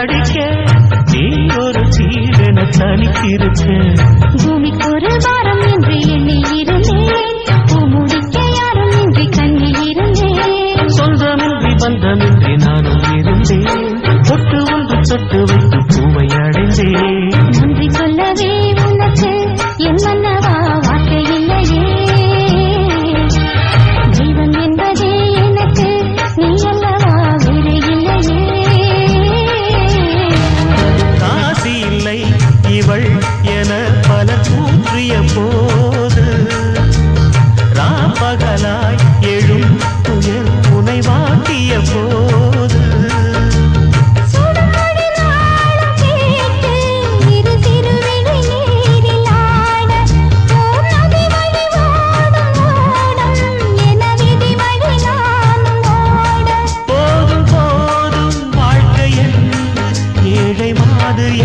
அடிக்க நீ ஒரு ஜீவன தனித்திருக்க பூமிக்கு ஒரு வாரம் என்று எண்ணி இருந்தேன் பூமுடிக்க யாரும் இன்றி கண்ணி இருந்தேன் சொந்தமின்றி பந்தமின்றி நானும் இருந்தேன் தொட்டு ஒன்று தொட்டு வைத்து பூவை அடைந்தேன் நன்றி சொல்லவே உனக்கு என் மன்னவா வார்த்தை இல்லையே தெய்வம் என்பதே எனக்கு நீ அல்லவா வேறு இல்லையே காசி இல்லை இவள் என பல தூற்றிய போது ராப்பகலாய் எழும் துயர் உனை வாட்டிய போது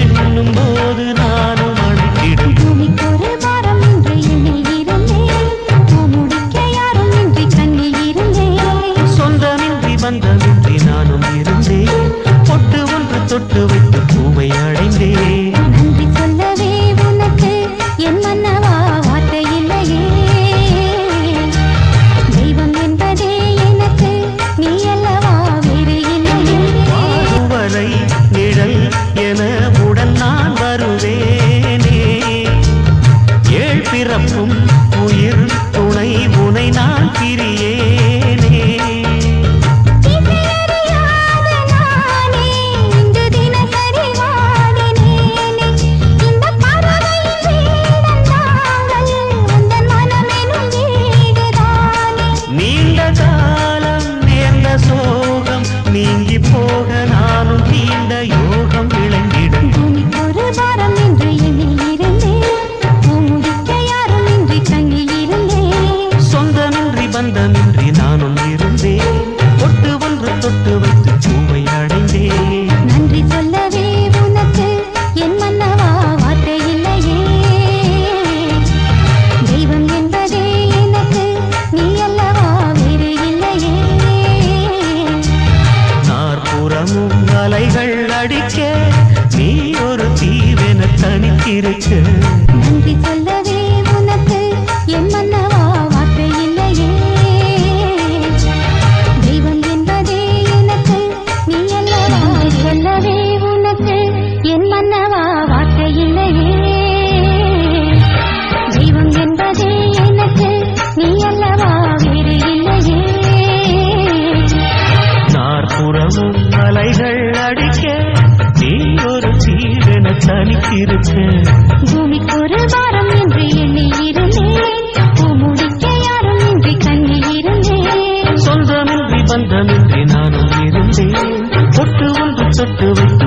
எண்ணும் போது நானும் அழைத்திடும் பூமிக்கு ஒரு வாரம் என்று எண்ணி இருந்தேன் பூமுடிக்க யாரும் இன்றி கண்ணி இருந்தேன் சொந்தமின்றி பந்தமின்றி நானும் இருந்தேன் பொட்டு ஒன்று தொட்டு வைத்து பூவை அடைந்தேன் நன்றி சொல்லவே உனக்கு என் மன்னவா வார்த்தை இல்லையே தெய்வம் என்பதே எனக்கு நீ அல்லவா வேறு இல்லையே வாழுவரை நிழல் என உடன் நான் வருவேனே ஏழ் பிறப்பும் உயிர் துணை உனை நான் பிரியேனே நீண்ட காலம் நேர்ந்த சோகம் நீங்கி போக நானும் தீண்ட யோகம் விளங்கிடும் பூமிக்கு ஒரு வாரம் என்று எண்ணி இருந்தேன் பூமுடிக்க யாரும் இன்றி கண்ணி இருந்தேன் சொந்தமின்றி பந்தமின்றி நானும் இருந்தேன் தொட்டு ஒன்று தொட்டு வைத்து பூவை அடைந்தேன் நன்றி சொல்லவே உனக்கு என் மன்னவா வார்த்தை இல்லையே தெய்வம் என்பதே எனக்கு நீ அல்லவா வேறு இல்லையே நாற்புறமும் அலைகள் அடிக்க நீ ஒரு தீவென தனித்திருக்க நன்றி சொல்லவே உனக்கு என் மன்னவா வார்த்தை இல்லையே தெய்வம் என்பதே எனக்கு நீ அல்லவா சொல்லவே உனக்கு என் மன்னவா வார்த்தை இல்லையே தெய்வம் என்பதே எனக்கு நீ அல்லவா வேறு இல்லையே நாற்புறமும் அலைகள் அடிக்க நீ ஒரு ஜீவன தனித்திருக்க பூமிக்கு ஒரு வாரம் என்று எண்ணி இருந்தேன் பூமுடிக்க யாரும் இன்றி கண்ணி இருந்தேன் சொந்தமின்றி பந்தமின்றி நானும் இருந்தேன் தொட்டு ஒன்று தொட்டு வைத்து